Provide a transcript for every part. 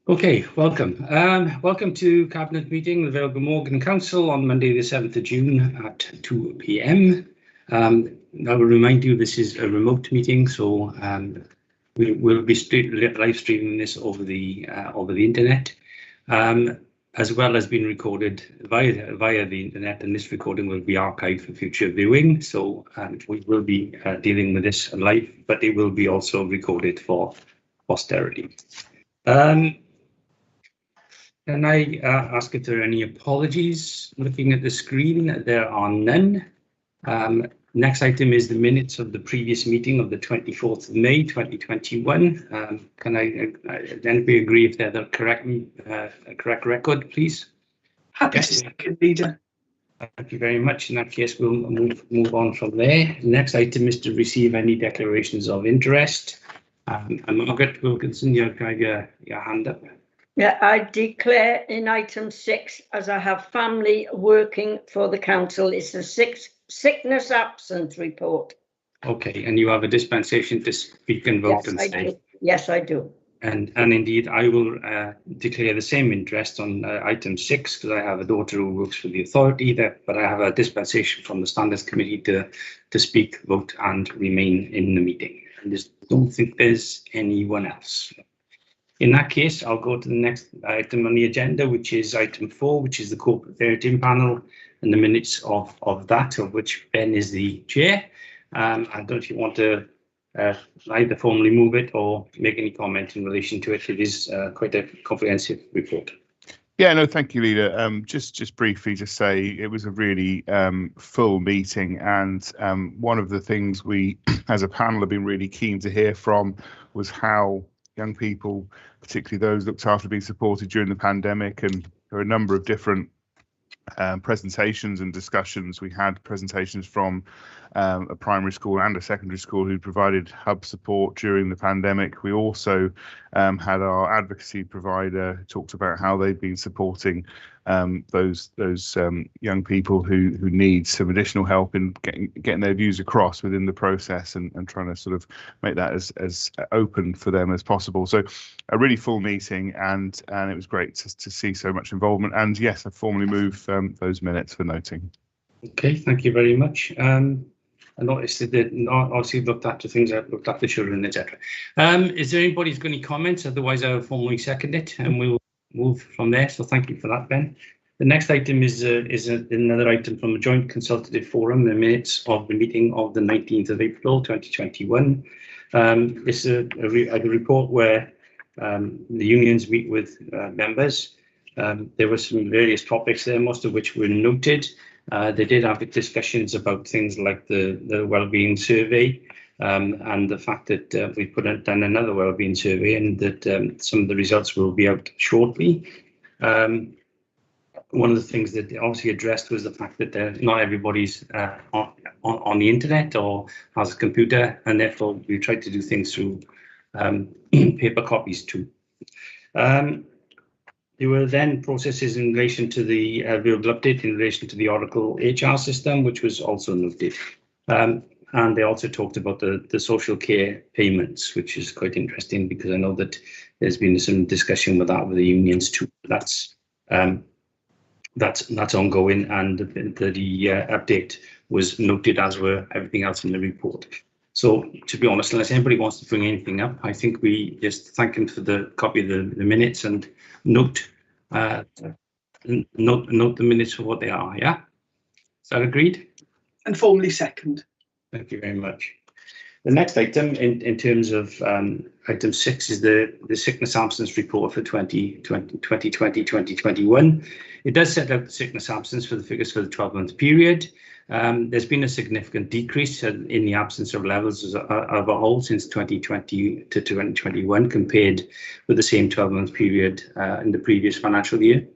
Okay, welcome. Welcome to Cabinet meeting of the Vale Glamorgan Council on Monday the 7th of June at 2 p.m. I will remind you this is a remote meeting, so we will be live streaming this over the internet, as well as being recorded via the internet, and this recording will be archived for future viewing. So we will be dealing with this live, but it will be also recorded for posterity. Can I ask if there are any apologies? Looking at the screen, there are none. Next item is the minutes of the previous meeting of the 24th of May 2021. Can anybody agree if they're the correct record, please? Happy to second, Leader. Thank you very much. In that case, we'll move on from there. The next item is to receive any declarations of interest. And Margaret Wilkinson, you have your hand up. Yeah, I declare in item 6, as I have family working for the council, it's a sickness absence report. Okay, and you have a dispensation to speak and vote and say. Yes, I do. And indeed, I will declare the same interest on item 6 because I have a daughter who works for the authority there, but I have a dispensation from the Standards Committee to speak, vote and remain in the meeting. And I don't think there's anyone else. In that case, I'll go to the next item on the agenda, which is item 4, which is the corporate vetting panel and the minutes of that, of which Ben is the chair. I don't know if you want to either formally move it or make any comment in relation to it. It is quite a comprehensive report. Yeah, no, thank you, Leader. Just briefly to say it was a really full meeting, and one of the things we as a panel have been really keen to hear from was how young people, particularly those looked after being supported during the pandemic, and there are a number of different presentations and discussions. We had presentations from a primary school and a secondary school who provided hub support during the pandemic. We also had our advocacy provider who talked about how they've been supporting those young people who need some additional help in getting their views across within the process and trying to sort of make that as open for them as possible. So a really full meeting, and it was great to see so much involvement. And yes, I formally move those minutes for noting. Okay, thank you very much. I noticed that obviously looked after things, looked after children, etc. Is there anybody who's got any comments? Otherwise, I will formally second it, and we'll move from there. So thank you for that, Ben. The next item is another item from a joint consultative forum, the minutes of the meeting of the 19th of April 2021. This is a report where the unions meet with members. There were some various topics there, most of which were noted. They did have discussions about things like the wellbeing survey and the fact that we've done another wellbeing survey and that some of the results will be out shortly. One of the things that they obviously addressed was the fact that not everybody's on the internet or has a computer, and therefore we tried to do things through paper copies too. There were then processes in relation to the Vale update in relation to the Oracle HR system, which was also noted. And they also talked about the social care payments, which is quite interesting because I know that there's been some discussion with that with the unions too. That's ongoing, and the update was noted, as were everything else in the report. So to be honest, unless anybody wants to bring anything up, I think we just thank them for the copy of the minutes and note the minutes for what they are. Yeah, is that agreed? And formally second. Thank you very much. The next item in terms of item 6 is the sickness absence report for 2020-2021. It does set out the sickness absence for the figures for the 12-month period. There's been a significant decrease in the absence of levels as a whole since 2020 to 2021 compared with the same 12-month period in the previous financial year.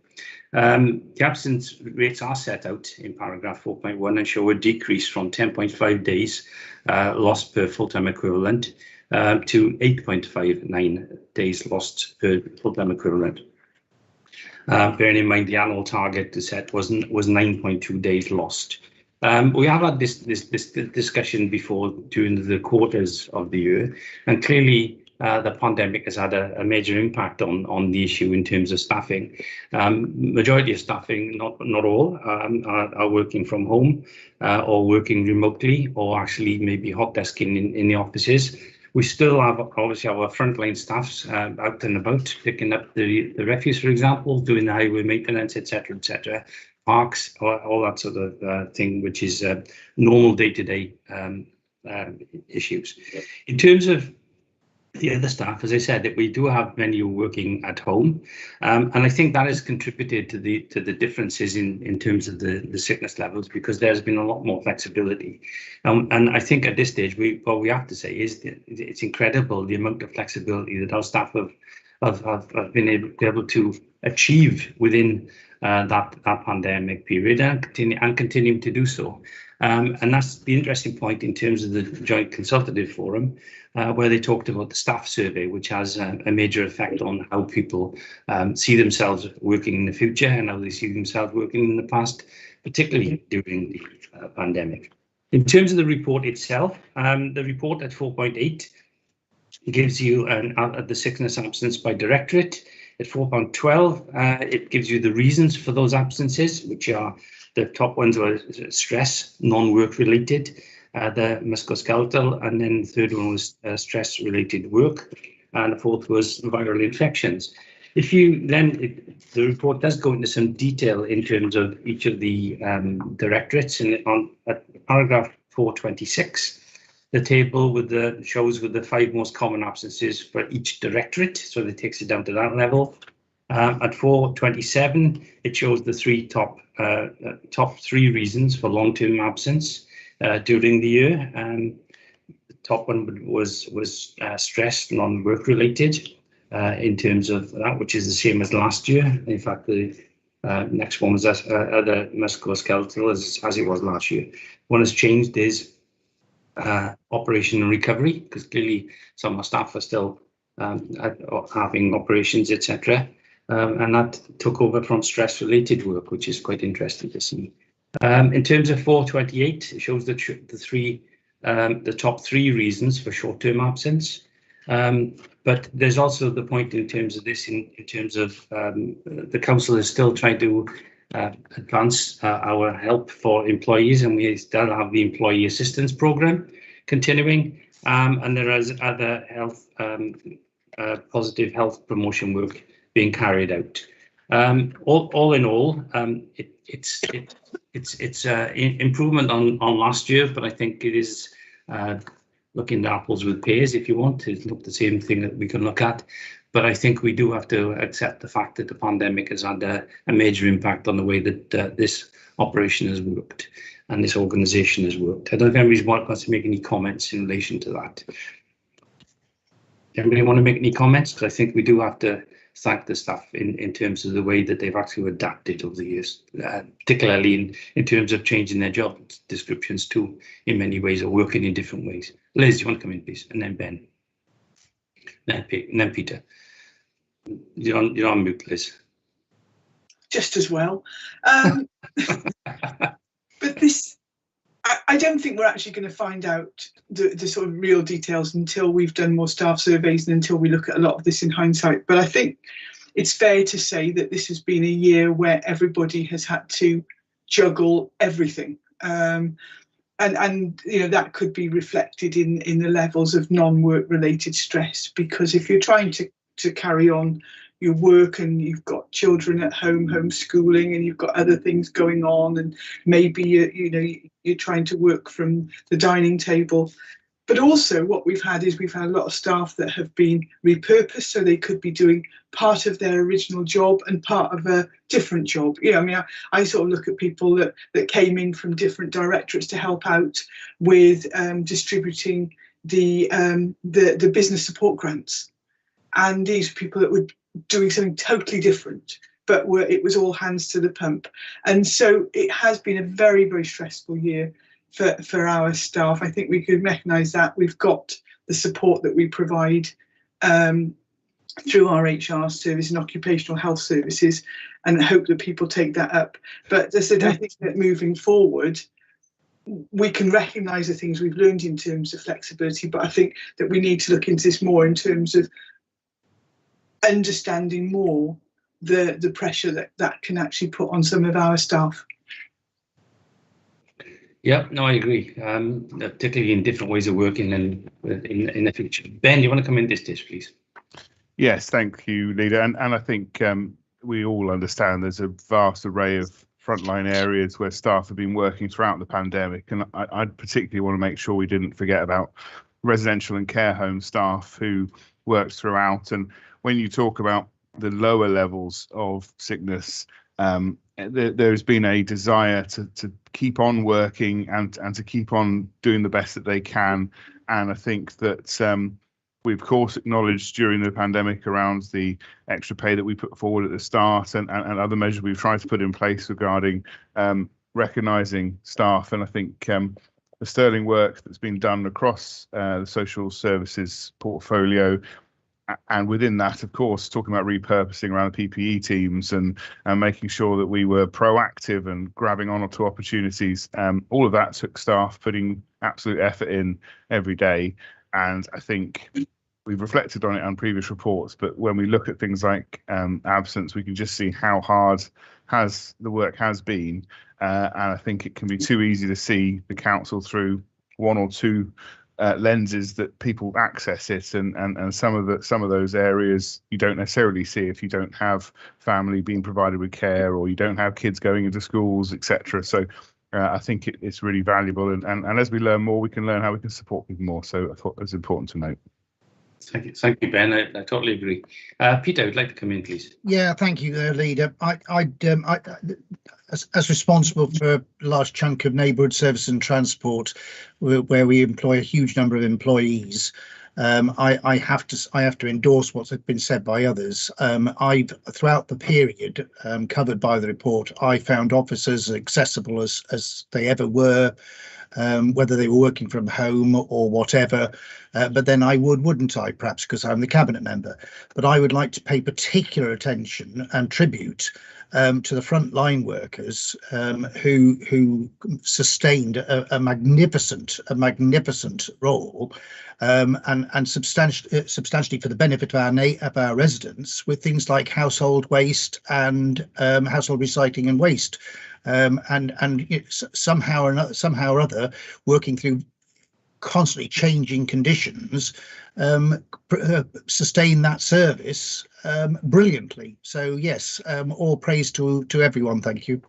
The absence rates are set out in paragraph 4.1 and show a decrease from 10.5 days lost per full-time equivalent to 8.59 days lost per full-time equivalent. Bearing in mind the annual target to set was 9.2 days lost. We have had this discussion before during the quarters of the year, and clearly the pandemic has had a major impact on the issue in terms of staffing. Majority of staffing, not all, are working from home or working remotely, or actually maybe hot desking in the offices. We still have obviously our frontline staffs out and about, picking up the refuse, for example, doing the highway maintenance, etc., parks, all that sort of thing, which is normal day-to-day issues. In terms of the other staff, as I said, that we do have many working at home, and I think that has contributed to the differences in terms of the sickness levels, because there's been a lot more flexibility, and I think at this stage what we have to say is that it's incredible the amount of flexibility that our staff have been able to achieve within that pandemic period, and continuing to do so. And that's the interesting point in terms of the Joint Consultative Forum, where they talked about the staff survey, which has a major effect on how people see themselves working in the future and how they see themselves working in the past, particularly during the pandemic. In terms of the report itself, the report at 4.8 gives you the sickness absence by directorate. At 4.12, it gives you the reasons for those absences, which are the top ones were stress, non-work related, the musculoskeletal, and then the third one was stress-related work, and the fourth was viral infections. If you then, the report does go into some detail in terms of each of the directorates, and at paragraph 426, the table shows the 5 most common absences for each directorate, so it takes it down to that level. At 427, it shows the top 3 reasons for long-term absence during the year. The top one was stress, non-work related, in terms of that, which is the same as last year. In fact, the next one was other musculoskeletal, as it was last year. What has changed is operation and recovery, because clearly some of our staff are still having operations, etc. And that took over from stress-related work, which is quite interesting to see. In terms of 428, it shows the top 3 reasons for short-term absence. But there's also the point in terms of this, in terms of the council is still trying to advance our help for employees, and we still have the employee assistance programme continuing, and there is other health positive health promotion work being carried out. All in all, it's improvement on last year, but I think it is looking at apples with pears, if you want. It's not the same thing that we can look at, but I think we do have to accept the fact that the pandemic has had a major impact on the way that this operation has worked and this organisation has worked. I don't know if anybody wants to make any comments in relation to that. Anybody want to make any comments? Because I think we do have to thank the staff in terms of the way that they've actually adapted over the years, particularly in terms of changing their job descriptions too, in many ways, or working in different ways. Liz, do you want to come in, please? And then Ben. Then Peter. You're on mute, Liz. Just as well. But this, I don't think we're actually going to find out the sort of real details until we've done more staff surveys and until we look at a lot of this in hindsight. But I think it's fair to say that this has been a year where everybody has had to juggle everything. And you know, that could be reflected in the levels of non-work related stress, because if you're trying to carry on your work and you've got children at home homeschooling and you've got other things going on, and maybe you're trying to work from the dining table, but also what we've had a lot of staff that have been repurposed, so they could be doing part of their original job and part of a different job. I mean, I sort of look at people that came in from different directorates to help out with distributing the business support grants, and these are people that were doing something totally different, but it was all hands to the pump. And so it has been a very, very stressful year for our staff. I think we could recognise that. We've got the support that we provide through our HR service and occupational health services, and I hope that people take that up. But as I said, I think that moving forward, we can recognise the things we've learned in terms of flexibility, but I think that we need to look into this more in terms of understanding more the pressure that can actually put on some of our staff. Yeah, no, I agree. Particularly in different ways of working and in the future. Ben, do you want to come in this dish, please? Yes, thank you, Leader. And I think we all understand there's a vast array of frontline areas where staff have been working throughout the pandemic. And I particularly want to make sure we didn't forget about residential and care home staff who worked throughout. And when you talk about the lower levels of sickness, there's been a desire to keep on working and to keep on doing the best that they can. And I think that we've of course acknowledged during the pandemic around the extra pay that we put forward at the start and other measures we've tried to put in place regarding recognising staff. And I think the sterling work that's been done across the social services portfolio, and within that, of course, talking about repurposing around the PPE teams and making sure that we were proactive and grabbing onto opportunities. All of that took staff putting absolute effort in every day. And I think we've reflected on it on previous reports. But when we look at things like absence, we can just see how hard the work has been. And I think it can be too easy to see the council through one or two lenses that people access it, and some of those areas you don't necessarily see if you don't have family being provided with care or you don't have kids going into schools, etc. So I think it's really valuable, and as we learn more, we can learn how we can support people more. So I thought it was important to note. Thank you, Ben. I totally agree. Peter, would like to come in, please. Yeah, thank you, Leader. As responsible for a large chunk of neighbourhood service and transport, where we employ a huge number of employees, I have to endorse what's been said by others. I've throughout the period covered by the report, I found officers accessible as they ever were. Whether they were working from home or whatever, but then wouldn't I, perhaps because I'm the cabinet member, but I would like to pay particular attention and tribute to the frontline workers who sustained a magnificent role and substantially for the benefit of our residents with things like household waste and household recycling and waste. And somehow or other, working through constantly changing conditions, sustain that service brilliantly. So yes, all praise to everyone. Thank you.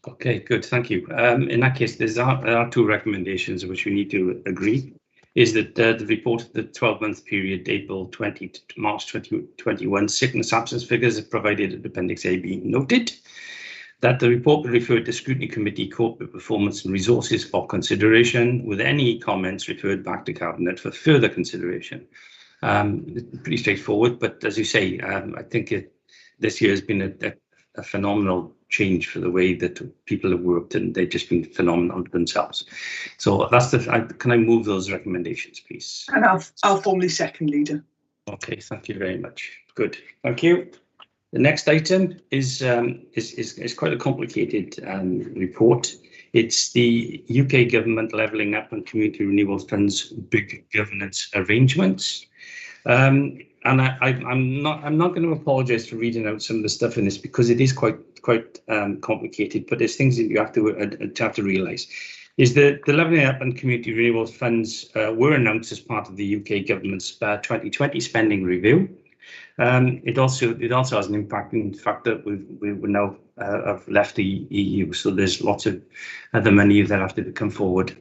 Okay, good. Thank you. In that case, there are two recommendations which we need to agree. Is that the report of the 12-month period, April 20 to March 2021, sickness absence figures provided at Appendix A be noted. That the report be referred to Scrutiny Committee, Corporate Performance and Resources for consideration, with any comments referred back to Cabinet for further consideration. Pretty straightforward, but as you say, I think this year has been a phenomenal change for the way that people have worked, and they've just been phenomenal themselves. So that's can I move those recommendations, please? And I'll formally second, Leader. Okay, thank you very much. Good, thank you. The next item is quite a complicated report. It's the UK Government Levelling Up and Community Renewal Fund's big governance arrangements. And I'm not going to apologise for reading out some of the stuff in this because it is quite complicated. But there's things that you have to realise. Is that the Levelling Up and Community Renewal Funds were announced as part of the UK Government's 2020 spending review. It also has an impact in the fact that we now have left the EU, so there's lots of other money that have to come forward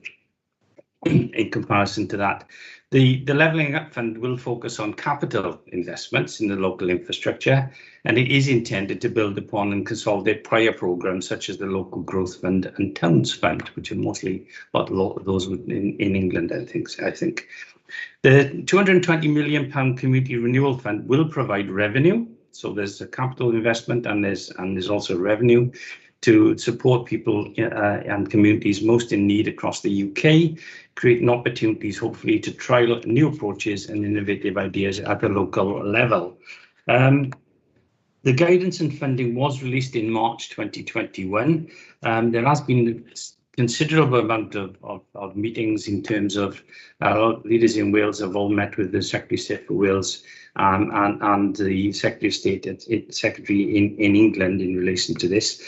in comparison to that. The Levelling Up Fund will focus on capital investments in the local infrastructure, and it is intended to build upon and consolidate prior programmes such as the Local Growth Fund and Towns Fund, which are mostly a lot of those in England, I think. The £220 million Community Renewal Fund will provide revenue. So there's a capital investment and there's also revenue to support people and communities most in need across the UK, creating opportunities, hopefully, to trial new approaches and innovative ideas at the local level. The guidance and funding was released in March 2021. There has been considerable amount of meetings in terms of leaders in Wales have all met with the Secretary of State for Wales and the Secretary of State Secretary in England in relation to this.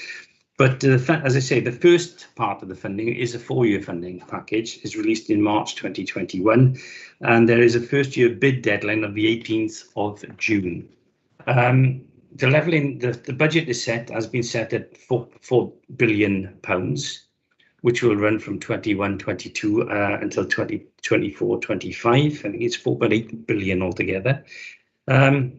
But as I say, the first part of the funding is a 4-year funding package. It's released in March 2021, and there is a first-year bid deadline of the 18th of June. The levelling, the budget is has been set at £4 billion, which will run from 21-22 until 2024-25. I think it's 4.8 billion altogether. The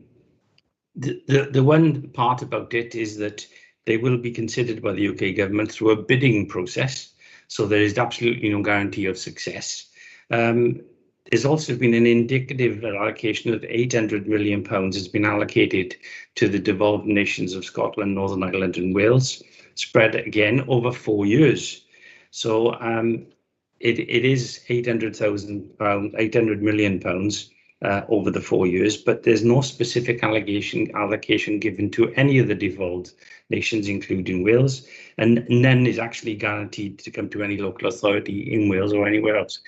one part about it is that they will be considered by the UK government through a bidding process, so there is absolutely no guarantee of success. There's also been an indicative allocation of £800 million has been allocated to the devolved nations of Scotland, Northern Ireland and Wales, spread again over 4 years. So it is £800 million over the 4 years, but there's no specific allocation given to any of the devolved nations, including Wales, and none is actually guaranteed to come to any local authority in Wales or anywhere else.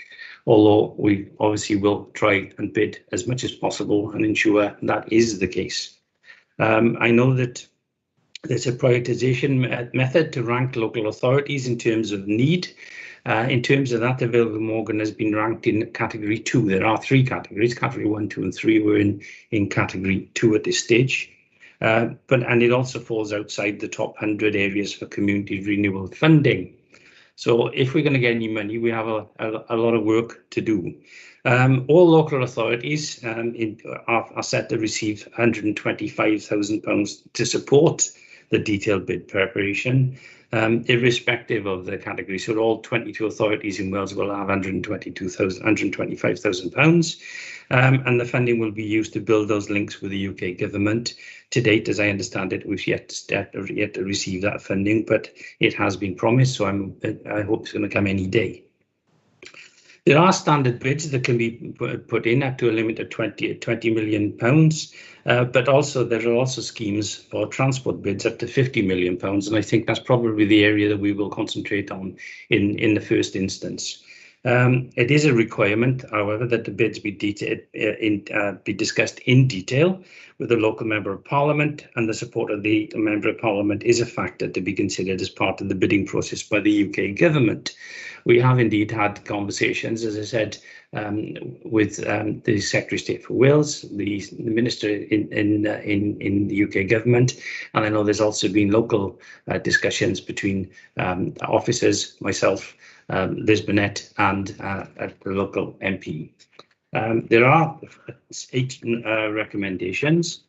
Although we obviously will try and bid as much as possible and ensure that is the case. I know that there's a prioritisation method to rank local authorities in terms of need. In terms of that, the Vale of Morgan has been ranked in category 2. There are 3 categories, category 1, 2 and 3. We're in category 2 at this stage. And it also falls outside the top 100 areas for community renewal funding. So if we're going to get any money, we have a lot of work to do. All local authorities are set to receive £125,000 to support the detailed bid preparation, irrespective of the category. So all 22 authorities in Wales will have £125,000, and the funding will be used to build those links with the UK government. To date, as I understand it, we've yet to receive that funding, but it has been promised, so I hope it's going to come any day. There are standard bids that can be put in up to a limit of £20 million, but also there are also schemes for transport bids up to £50 million, and I think that's probably the area that we will concentrate on in the first instance. It is a requirement, however, that the bids be discussed in detail with the local Member of Parliament, and the support of the Member of Parliament is a factor to be considered as part of the bidding process by the UK government. We have indeed had conversations, as I said, with the Secretary of State for Wales, the Minister in the UK government, and I know there's also been local discussions between officers, myself, Liz Burnett and the local MP. There are 8 recommendations,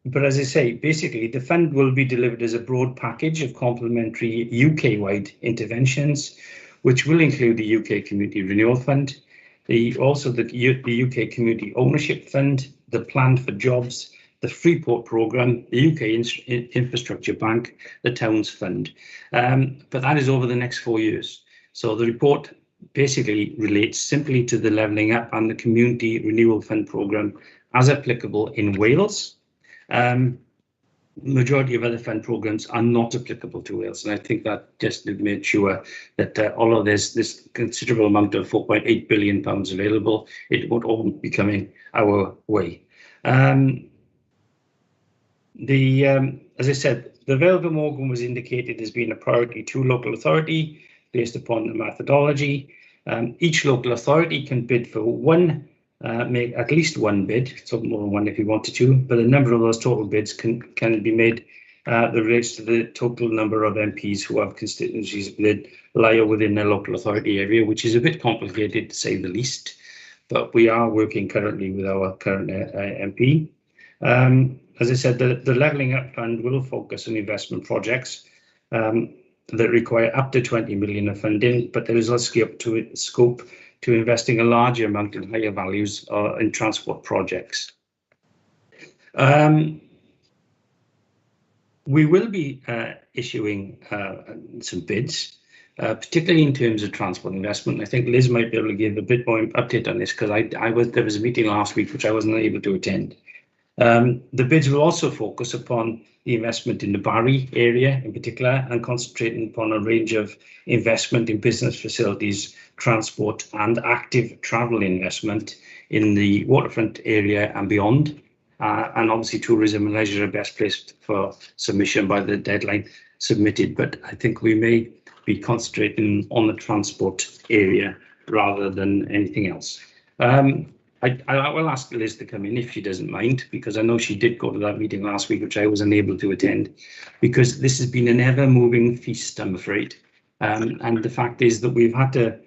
but as I say, basically the fund will be delivered as a broad package of complementary UK-wide interventions, which will include the UK Community Renewal Fund, also the UK Community Ownership Fund, the Plan for Jobs, the Freeport Programme, the UK Infrastructure Bank, the Towns Fund. But that is over the next 4 years. So the report basically relates simply to the Levelling Up and the Community Renewal Fund Programme as applicable in Wales. Majority of other fund programmes are not applicable to Wales, and I think that just to make sure that although there's this considerable amount of £4.8 billion available, it won't all be coming our way. As I said, the Vale of Morgan was indicated as being a priority to local authority based upon the methodology. Each local authority can bid for make at least one bid, so more than one if you wanted to, but the number of those total bids can be made that relates to the total number of MPs who have constituencies that lie within their local authority area, which is a bit complicated to say the least, but we are working currently with our current MP. As I said, the Levelling Up Fund will focus on investment projects that require up to 20 million of funding, but there is also scope to investing a larger amount in higher values in transport projects. We will be issuing some bids, particularly in terms of transport investment. I think Liz might be able to give a bit more update on this, because there was a meeting last week which I wasn't able to attend. The bids will also focus upon the investment in the Barry area in particular, and concentrating upon a range of investment in business facilities, transport and active travel investment in the waterfront area and beyond. And obviously tourism and leisure are best placed for submission by the deadline submitted, but I think we may be concentrating on the transport area rather than anything else. I will ask Liz to come in if she doesn't mind, because I know she did go to that meeting last week, which I was unable to attend, because this has been an ever-moving feast, I'm afraid. And the fact is that we've had to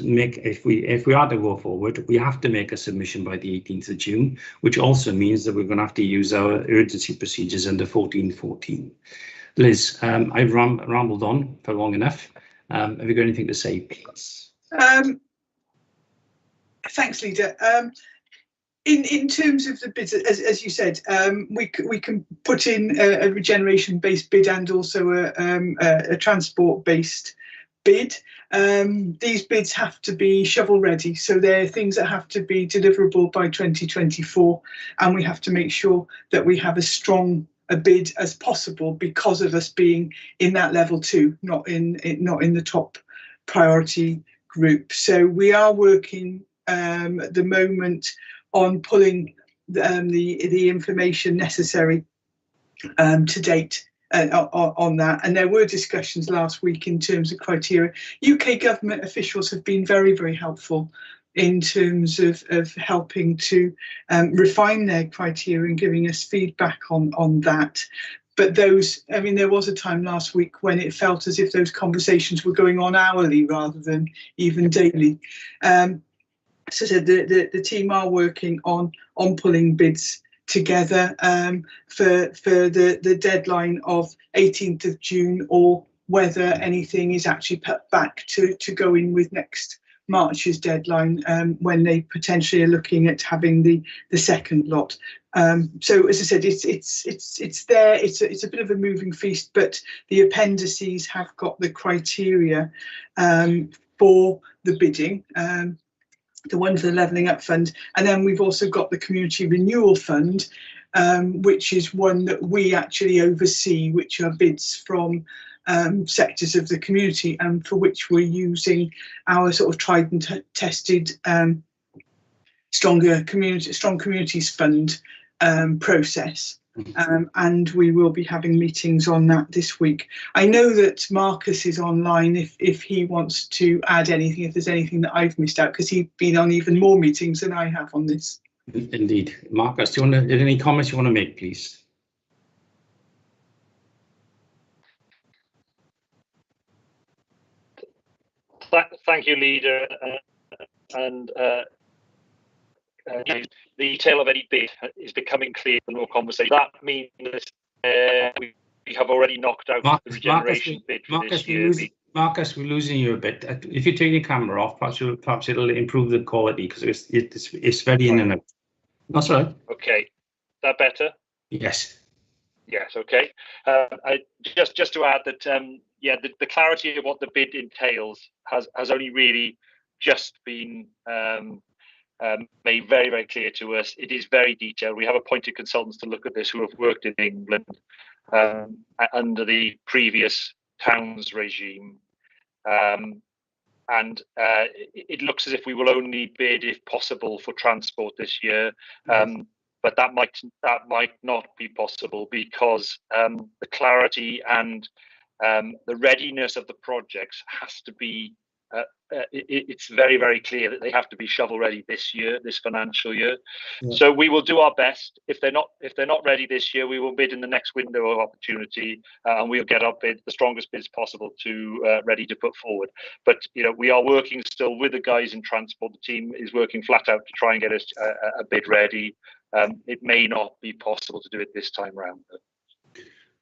make, if we are to go forward, we have to make a submission by the 18th of June, which also means that we're going to have to use our urgency procedures under 1414. Liz, I've rambled on for long enough. Have you got anything to say, please? Thanks, Leader. In terms of the bids, as you said, we can put in a regeneration-based bid and also a transport-based bid. These bids have to be shovel-ready, so they're things that have to be deliverable by 2024, and we have to make sure that we have as strong a bid as possible because of us being in that level 2, not in the top priority group. So we are working at the moment on pulling the information necessary to date on that, and there were discussions last week in terms of criteria. UK government officials have been very, very helpful in terms of helping to refine their criteria and giving us feedback on that. But those, I mean, there was a time last week when it felt as if those conversations were going on hourly rather than even daily. So the team are working on pulling bids together for the deadline of 18th of June, or whether anything is actually put back to go in with next March's deadline, when they potentially are looking at having the second lot. So as I said, it's there. It's a bit of a moving feast, but the appendices have got the criteria for the bidding. The one for the Levelling Up Fund, and then we've also got the Community Renewal Fund, which is one that we actually oversee, which are bids from sectors of the community, and for which we're using our sort of tried and tested Strong Communities Fund process. And we will be having meetings on that this week. I know that Marcus is online if he wants to add anything, if there's anything that I've missed out, because he's been on even more meetings than I have on this. Indeed. Marcus, do you want to, any comments you want to make, please? Thank you, Leader. The tale of any bid is becoming clear in more conversation. That means we have already knocked out the regeneration bid for this year. Marcus, we're losing you a bit. If you take your camera off, perhaps it'll improve the quality, because it's very in and out. That's right. Okay, is that better? Yes. Yes. Okay. Just to add that, the clarity of what the bid entails has only really just been made very, very clear to us. It is very detailed. We have appointed consultants to look at this who have worked in England under the previous towns regime, and it looks as if we will only bid, if possible, for transport this year. But that might not be possible, because the clarity and the readiness of the projects has to be. It's very, very clear that they have to be shovel ready this year, this financial year. Yeah. So we will do our best. If they're not ready this year, we will bid in the next window of opportunity, and we'll get our bid, the strongest bids possible, to ready to put forward. But we are working still with the guys in transport. The team is working flat out to try and get us a bid ready. It may not be possible to do it this time round.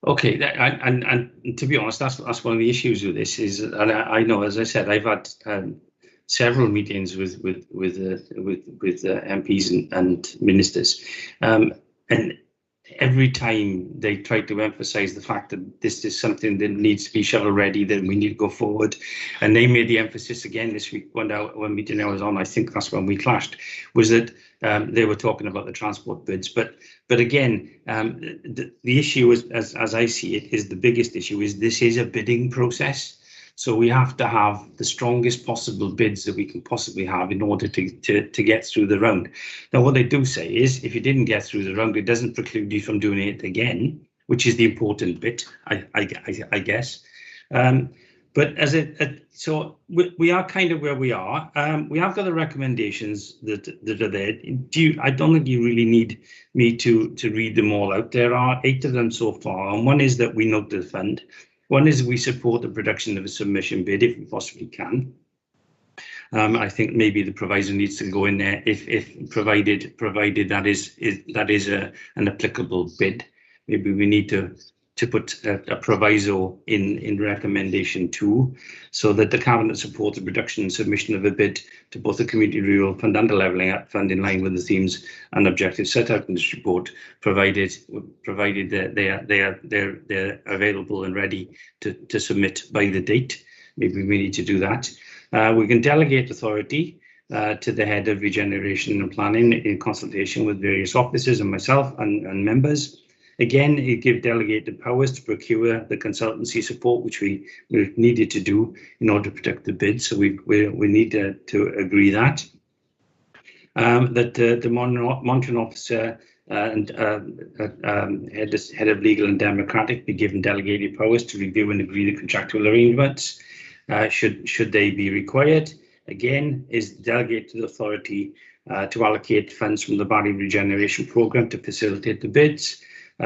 Okay, and to be honest, that's one of the issues with this is, and I know, as I said, I've had several meetings with MPs and ministers, and every time they try to emphasize the fact that this is something that needs to be shovel ready, then we need to go forward. And they made the emphasis again this week when meeting I was on, I think that's when we clashed, was that they were talking about the transport bids. But again, the issue is, as I see it, is the biggest issue is this is a bidding process. So we have to have the strongest possible bids that we can possibly have in order to get through the round. Now, what they do say is if you didn't get through the round, it doesn't preclude you from doing it again, which is the important bit, I guess. But so we are kind of where we are. We have got the recommendations that are there. I don't think you really need me to read them all out. There are 8 of them so far, and one is that we note the fund. One is we support the production of a submission bid if we possibly can. I think maybe the proviso needs to go in there if provided that is an applicable bid. Maybe we need to put a proviso in recommendation 2, so that the Cabinet supports the production and submission of a bid to both the Community Rural Fund and the Levelling Up Fund in line with the themes and objectives set out in this report, provided that they're available and ready to submit by the date. Maybe we need to do that. We can delegate authority to the head of regeneration and planning in consultation with various officers and myself and members. Again, it gives delegated powers to procure the consultancy support, which we needed to do in order to protect the bid. So we need to agree that. That the monitoring officer and head of legal and democratic be given delegated powers to review and agree the contractual arrangements, should they be required. Again, is delegated authority to allocate funds from the Barry Regeneration Programme to facilitate the bids.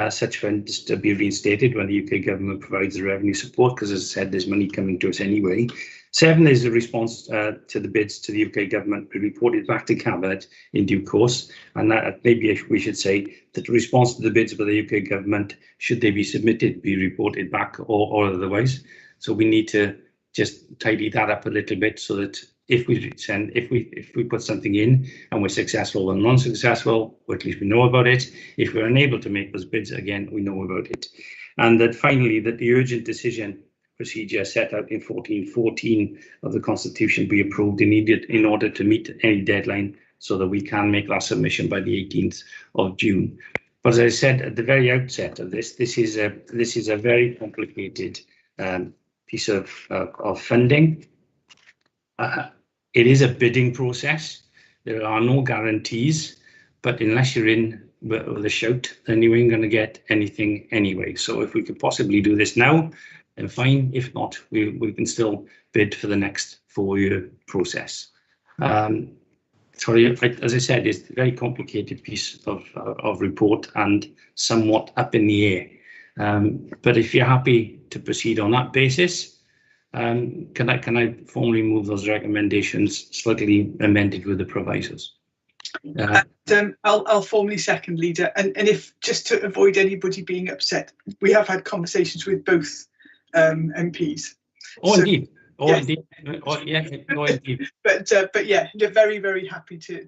Such funds to be reinstated when the UK government provides the revenue support, because as I said, there's money coming to us anyway. 7 is a response to the bids to the UK government be reported back to Cabinet in due course, and that maybe we should say that the response to the bids by the UK government, should they be submitted, be reported back or otherwise. So we need to just tidy that up a little bit so that if we put something in and we're successful or non-successful, or at least we know about it. If we're unable to make those bids, again, we know about it. And that finally, that the urgent decision procedure set out in 1414 of the Constitution be approved in order to meet any deadline, so that we can make that submission by the 18th of June. But as I said at the very outset of this is a very complicated piece of funding. It is a bidding process. There are no guarantees, but unless you're in with a shout, then you ain't going to get anything anyway. So if we could possibly do this now, then fine. If not, we can still bid for the next 4-year process. Sorry, as I said, it's a very complicated piece of report and somewhat up in the air. But if you're happy to proceed on that basis, can I formally move those recommendations slightly amended with the provisos? I'll formally second, Leader. And if, just to avoid anybody being upset, we have had conversations with both MPs. Oh, so, indeed. Oh, yes. Indeed. Oh, yeah. No, indeed. But yeah, they're very, very happy to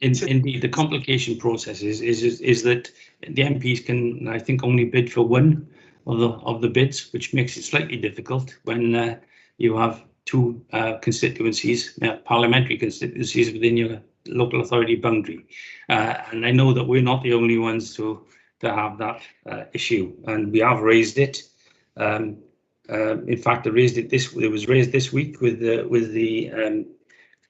indeed, the complication process is that the MPs can, I think, only bid for one of the bids, which makes it slightly difficult when you have 2 constituencies, parliamentary constituencies within your local authority boundary. And I know that we're not the only ones to have that issue, and we have raised it. In fact, it was raised this week with the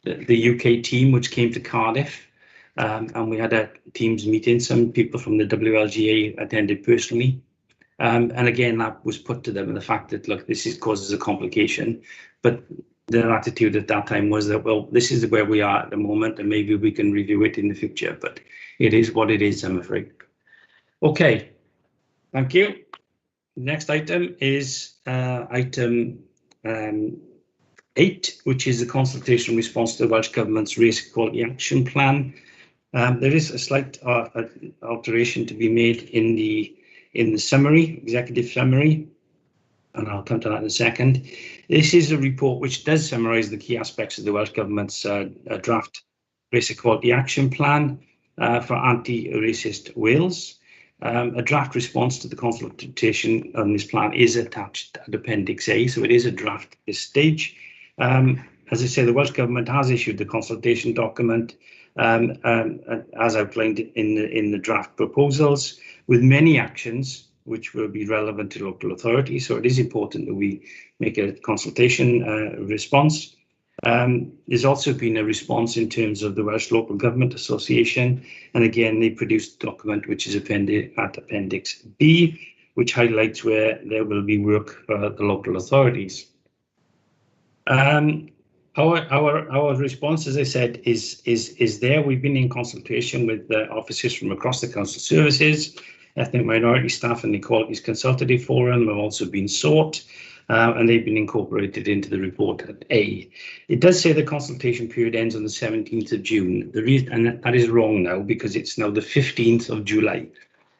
UK team, which came to Cardiff, and we had a Teams meeting. Some people from the WLGA attended personally. And again, that was put to them, and the fact that, look, this causes a complication, but their attitude at that time was that, well, this is where we are at the moment, and maybe we can review it in the future, but it is what it is, I'm afraid. Okay, thank you. Next item is item 8, which is the consultation response to the Welsh Government's Race Equality Action Plan. There is a slight alteration to be made in the summary, executive summary, and I'll come to that in a second. This is a report which does summarise the key aspects of the Welsh Government's draft Race Equality Action Plan for anti-racist Wales. A draft response to the consultation on this plan is attached at Appendix A, so it is a draft at this stage. As I say, the Welsh Government has issued the consultation document as outlined in the draft proposals, with many actions which will be relevant to local authorities. So it is important that we make a consultation response. There's also been a response in terms of the Welsh Local Government Association, and again they produced a document which is appended at Appendix B, which highlights where there will be work for the local authorities. Our response, as I said, is there. We've been in consultation with the officers from across the council services, ethnic minority staff, and the Equalities Consultative Forum have also been sought. And they've been incorporated into the report at A. It does say the consultation period ends on the 17th of June. The reason, and that is wrong now, because it's now the 15th of July.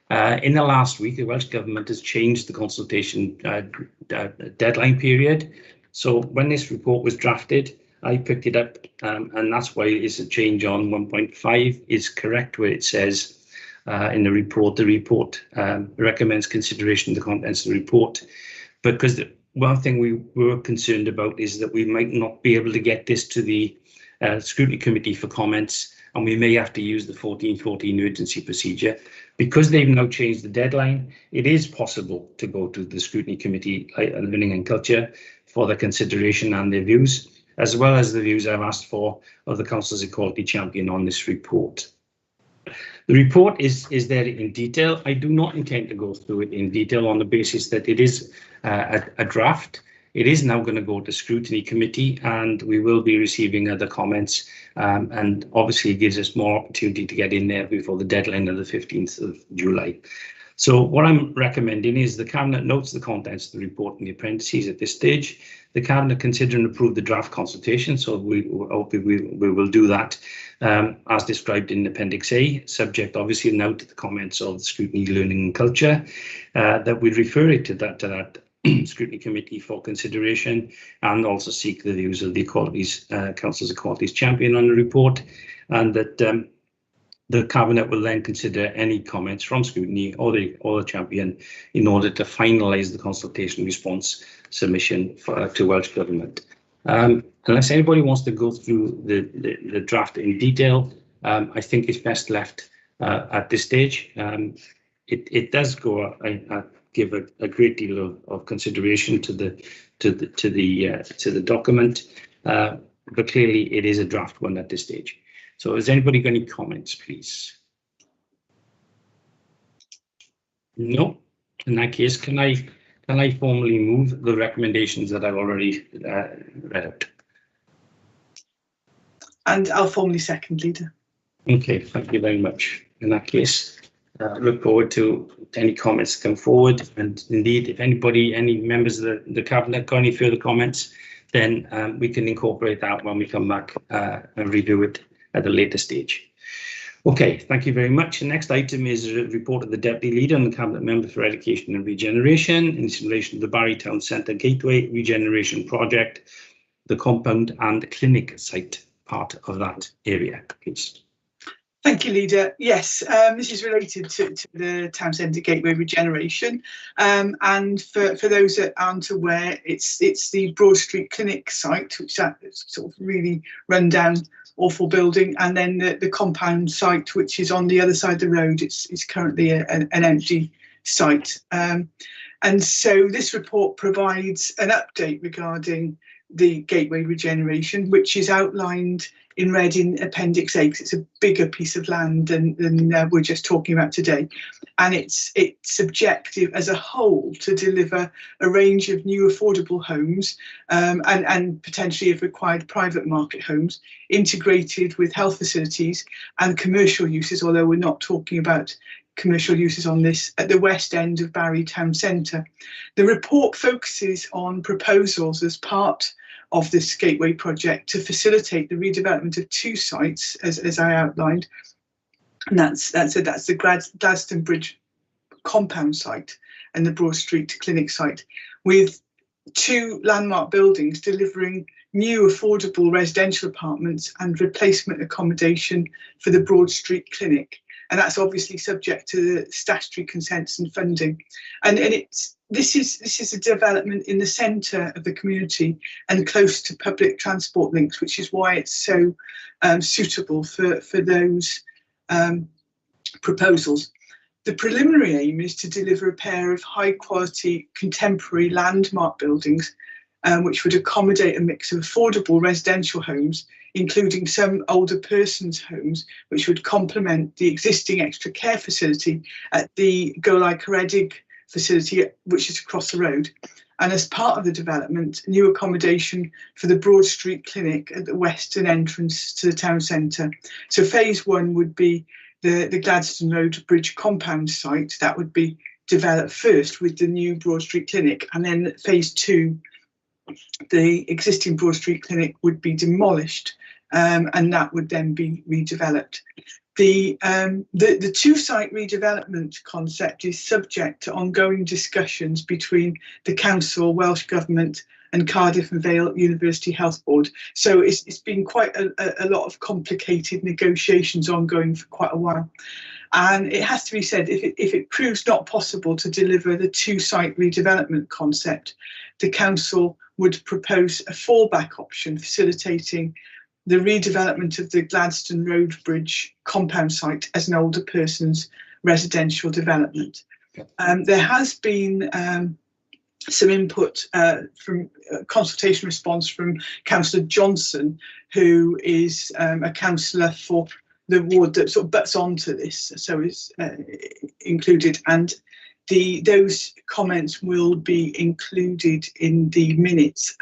In the last week, the Welsh Government has changed the consultation deadline period. So when this report was drafted, I picked it up, and that's why it's a change on 1.5 is correct, where it says in the report recommends consideration of the contents of the report, because one thing we were concerned about is that we might not be able to get this to the scrutiny committee for comments, and we may have to use the 1414 urgency procedure. Because they've now changed the deadline, it is possible to go to the scrutiny committee, Learning and Culture, for their consideration and their views, as well as the views I've asked for of the Council's Equality Champion on this report. The report is there in detail. I do not intend to go through it in detail on the basis that it is a draft. It is now going to go to scrutiny committee, and we will be receiving other comments, and obviously it gives us more opportunity to get in there before the deadline of the 15th of July. So what I'm recommending is the Cabinet notes the contents of the report in the appendices at this stage. The Cabinet consider and approve the draft consultation, so we will do that as described in Appendix A, subject obviously now to the comments of the Scrutiny, Learning and Culture, that we refer it to that Scrutiny Committee for consideration, and also seek the views of the Council's Equalities Champion on the report, and that the Cabinet will then consider any comments from Scrutiny or the Champion in order to finalise the consultation response submission to Welsh Government. Unless anybody wants to go through the draft in detail, I think it's best left at this stage. It does go. I give a great deal of consideration to the document, but clearly it is a draft one at this stage. So has anybody got any comments, please? No. In that case, can I formally move the recommendations that I've already read out? And I'll formally second, Leader. Okay, thank you very much. In that case, look forward to any comments come forward. And indeed, if any members of the Cabinet got any further comments, then we can incorporate that when we come back and review it at a later stage. Okay, thank you very much. The next item is a report of the Deputy Leader and the Cabinet Member for Education and Regeneration in relation to the Barry Town Centre Gateway Regeneration Project, the compound and clinic site part of that area, please. Thank you, Leader. Yes, this is related to the Town Centre Gateway Regeneration, and for those that aren't aware, it's the Broad Street Clinic site, which that sort of really run down, awful building, and then the compound site, which is on the other side of the road. It's currently an empty site, and so this report provides an update regarding the gateway regeneration, which is outlined in red in Appendix A, because it's a bigger piece of land than we're just talking about today. And its objective as a whole to deliver a range of new affordable homes and potentially, if required, private market homes, integrated with health facilities and commercial uses, although we're not talking about commercial uses on this, at the west end of Barry Town Centre. The report focuses on proposals as part of this gateway project to facilitate the redevelopment of two sites, as I outlined, and that's the Gladstone Bridge compound site and the Broad Street Clinic site, with two landmark buildings delivering new affordable residential apartments and replacement accommodation for the Broad Street Clinic. and that's obviously subject to the statutory consents and funding. And this is a development in the centre of the community and close to public transport links, which is why it's so suitable for those proposals. The preliminary aim is to deliver a pair of high quality contemporary landmark buildings which would accommodate a mix of affordable residential homes, including some older persons' homes, which would complement the existing extra care facility at the Golau Caredig facility, which is across the road. And as part of the development, new accommodation for the Broad Street Clinic at the western entrance to the town centre. So phase 1 would be the Gladstone Road Bridge compound site. That would be developed first with the new Broad Street Clinic, and then phase 2, the existing Broad Street Clinic would be demolished, and that would then be redeveloped. The two-site redevelopment concept is subject to ongoing discussions between the Council, Welsh Government and Cardiff and Vale University Health Board. So it's been quite a lot of complicated negotiations ongoing for quite a while. And it has to be said, if it proves not possible to deliver the two-site redevelopment concept, the Council would propose a fallback option facilitating the redevelopment of the Gladstone Road Bridge compound site as an older person's residential development. There has been some input from consultation response from Councillor Johnson, who is a councillor for the ward that sort of butts onto this, so is included, and those comments will be included in the minutes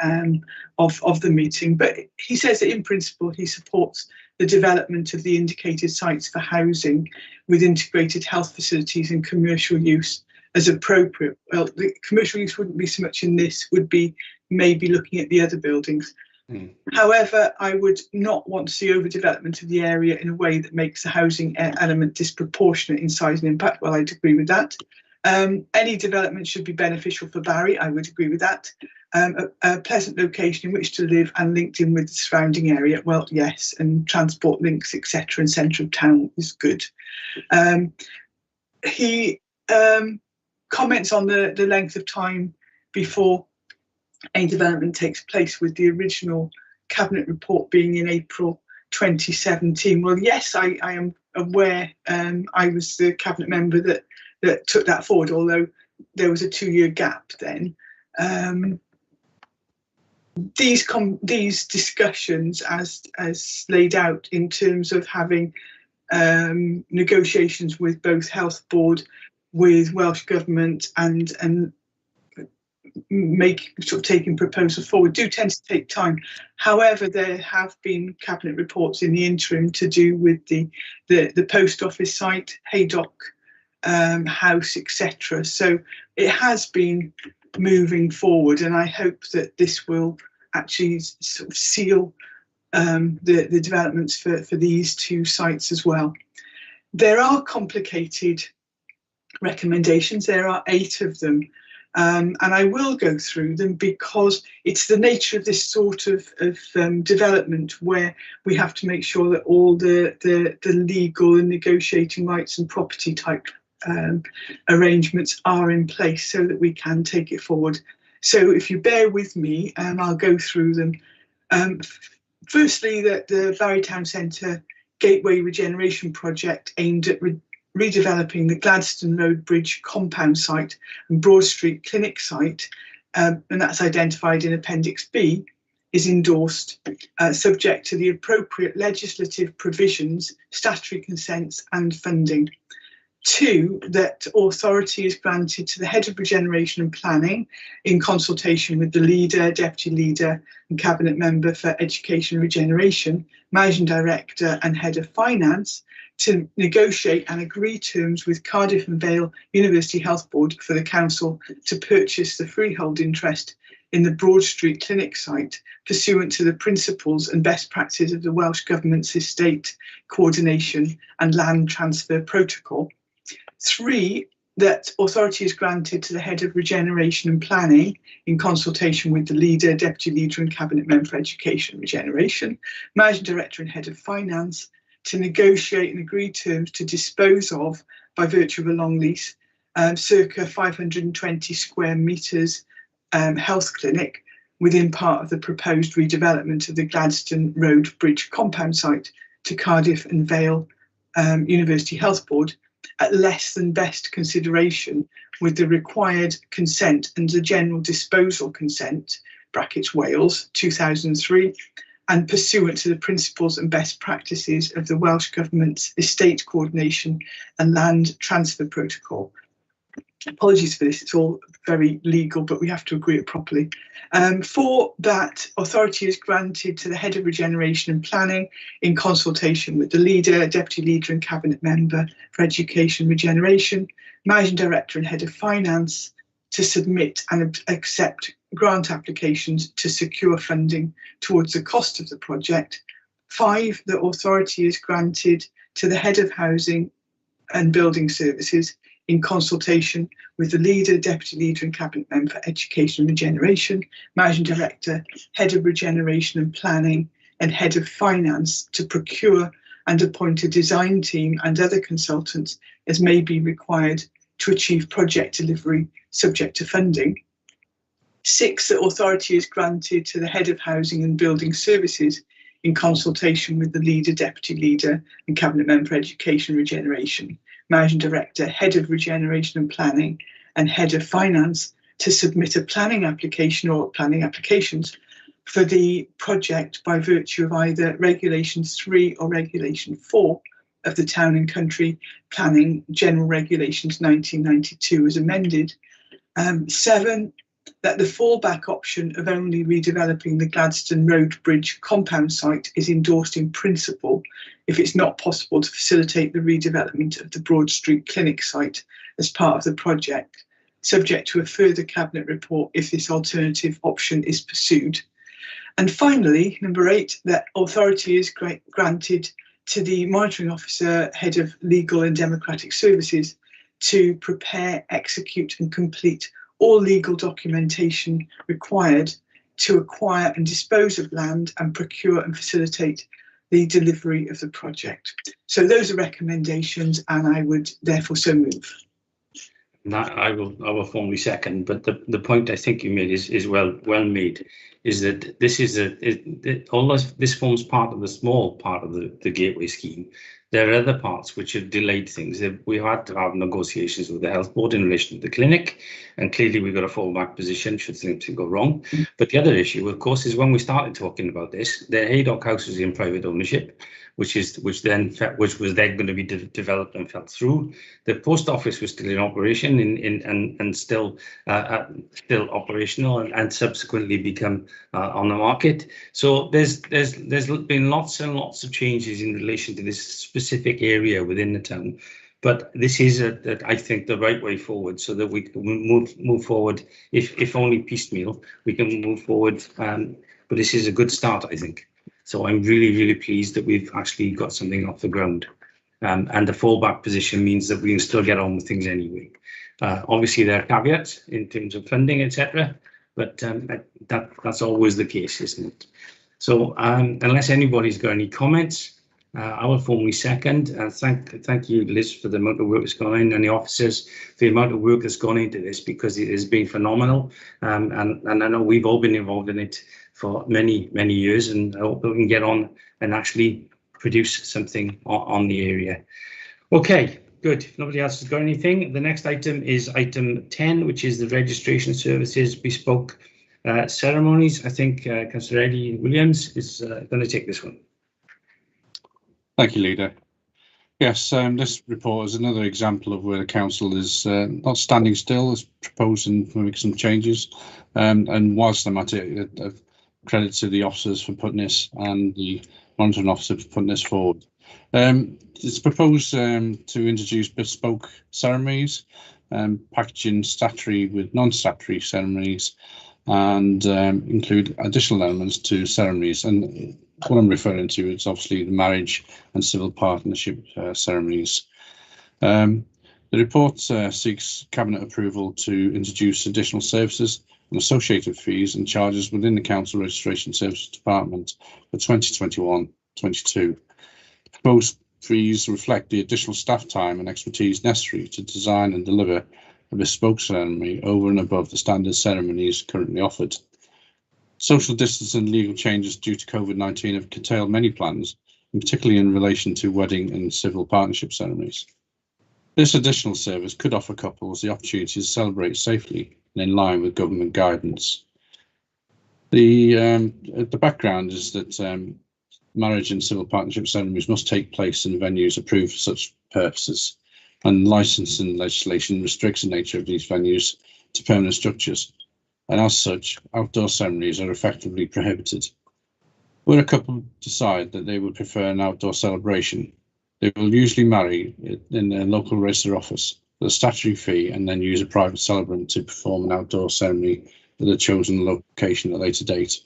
of the meeting. But he says that in principle he supports the development of the indicated sites for housing with integrated health facilities and commercial use as appropriate. Well, the commercial use wouldn't be so much in this, would be maybe looking at the other buildings. However, I would not want to see overdevelopment of the area in a way that makes the housing element disproportionate in size and impact. Well, I'd agree with that. Any development should be beneficial for Barry. I would agree with that. A pleasant location in which to live and linked in with the surrounding area. Well, yes, and transport links, etc., and centre of town is good. He comments on the length of time before a development takes place, with the original Cabinet report being in April 2017. Well, yes, I am aware. I was the Cabinet member that took that forward, although there was a 2-year gap then. These discussions, as laid out in terms of having negotiations with both Health Board, with Welsh Government, and taking proposals forward, do tend to take time. However, there have been Cabinet reports in the interim to do with the post office site, Haydock House, etc. So it has been moving forward, and I hope that this will actually sort of seal the developments for these two sites as well. There are complicated recommendations. There are 8 of them. And I will go through them because it's the nature of this sort of development where we have to make sure that all the legal and negotiating rights and property type arrangements are in place so that we can take it forward. So if you bear with me, I'll go through them. Firstly, the Barry Town Centre Gateway Regeneration Project aimed at redeveloping the Gladstone Road Bridge compound site and Broad Street Clinic site, and that's identified in Appendix B, is endorsed, subject to the appropriate legislative provisions, statutory consents and funding. 2, that authority is granted to the Head of Regeneration and Planning in consultation with the Leader, Deputy Leader and Cabinet Member for Education and Regeneration, Managing Director and Head of Finance to negotiate and agree terms with Cardiff and Vale University Health Board for the Council to purchase the freehold interest in the Broad Street Clinic site pursuant to the principles and best practices of the Welsh Government's Estate Coordination and Land Transfer Protocol. 3, that authority is granted to the Head of Regeneration and Planning in consultation with the Leader, Deputy Leader and Cabinet Member for Education and Regeneration, Managing Director and Head of Finance to negotiate and agree terms to dispose of, by virtue of a long lease, circa 520 square metres health clinic within part of the proposed redevelopment of the Gladstone Road Bridge compound site to Cardiff and Vale University Health Board at less than best consideration, with the required consent and the general disposal consent (brackets Wales 2003), and pursuant to the principles and best practices of the Welsh Government's Estate Coordination and Land Transfer Protocol. Apologies for this, it's all very legal, but we have to agree it properly. For that, authority is granted to the Head of Regeneration and Planning in consultation with the Leader, Deputy Leader and Cabinet Member for Education and Regeneration, Managing Director and Head of Finance to submit and accept grant applications to secure funding towards the cost of the project. 5, the authority is granted to the Head of Housing and Building Services in consultation with the Leader, Deputy Leader and Cabinet Member for Education and Regeneration, Managing Director, Head of Regeneration and Planning and Head of Finance to procure and appoint a design team and other consultants as may be required to achieve project delivery subject to funding. 6, the authority is granted to the Head of Housing and Building Services in consultation with the Leader, Deputy Leader and Cabinet Member for Education and Regeneration, Managing Director, Head of Regeneration and Planning and Head of Finance to submit a planning application or planning applications for the project by virtue of either Regulation 3 or Regulation 4 of the Town and Country Planning General Regulations 1992 as amended. 7, that the fallback option of only redeveloping the Gladstone Road Bridge compound site is endorsed in principle if it's not possible to facilitate the redevelopment of the Broad Street Clinic site as part of the project, subject to a further Cabinet report if this alternative option is pursued. And finally, number 8, that authority is granted to the Monitoring Officer, Head of Legal and Democratic Services to prepare, execute and complete all legal documentation required to acquire and dispose of land and procure and facilitate the delivery of the project. So those are recommendations and I would therefore so move. That I will formally second, but the point I think you made is well made, is that this is although this forms part of the small part of the Gateway scheme, there are other parts which have delayed things. We've had to have negotiations with the health board in relation to the clinic, and clearly we've got a fallback position should something go wrong. But the other issue, of course, is when we started talking about this, the Haydock House was in private ownership, which was then going to be developed and fell through. The post office was still in operation and still operational and subsequently become on the market. So there's been lots and lots of changes in relation to this specific area within the town. But this is, I think, the right way forward, so that we can move forward. If only piecemeal, we can move forward. But this is a good start, I think. So I'm really, really pleased that we've actually got something off the ground. And the fallback position means that we can still get on with things anyway. Obviously, there are caveats in terms of funding, etc. But that's always the case, isn't it? So unless anybody's got any comments, I will formally second. Thank you, Liz, for the amount of work that's gone in, and the officers for the amount of work that's gone into this, because it has been phenomenal. And I know we've all been involved in it for many, many years, and I hope we can get on and actually produce something on the area. Okay, good. If nobody else has got anything, the next item is item 10, which is the registration services bespoke ceremonies. I think Councillor Eddie Williams is going to take this one. Thank you, Leader. Yes, this report is another example of where the council is not standing still, is proposing to make some changes. And whilst I'm at it, credit to the officers for putting this and the monitoring officer for putting this forward. It's proposed to introduce bespoke ceremonies, packaging statutory with non-statutory ceremonies, and include additional elements to ceremonies. And what I'm referring to is obviously the marriage and civil partnership ceremonies. The report seeks Cabinet approval to introduce additional services and associated fees and charges within the Council Registration Services Department for 2021-22. The Proposed fees reflect the additional staff time and expertise necessary to design and deliver a bespoke ceremony over and above the standard ceremonies currently offered. Social distance and legal changes due to COVID-19 have curtailed many plans, and particularly in relation to wedding and civil partnership ceremonies. This additional service could offer couples the opportunity to celebrate safely and in line with government guidance. The background is that marriage and civil partnership ceremonies must take place in venues approved for such purposes, and licensing legislation restricts the nature of these venues to permanent structures, and as such, outdoor ceremonies are effectively prohibited. Where a couple decide that they would prefer an outdoor celebration, they will usually marry in their local register office for a statutory fee and then use a private celebrant to perform an outdoor ceremony at a chosen location at a later date.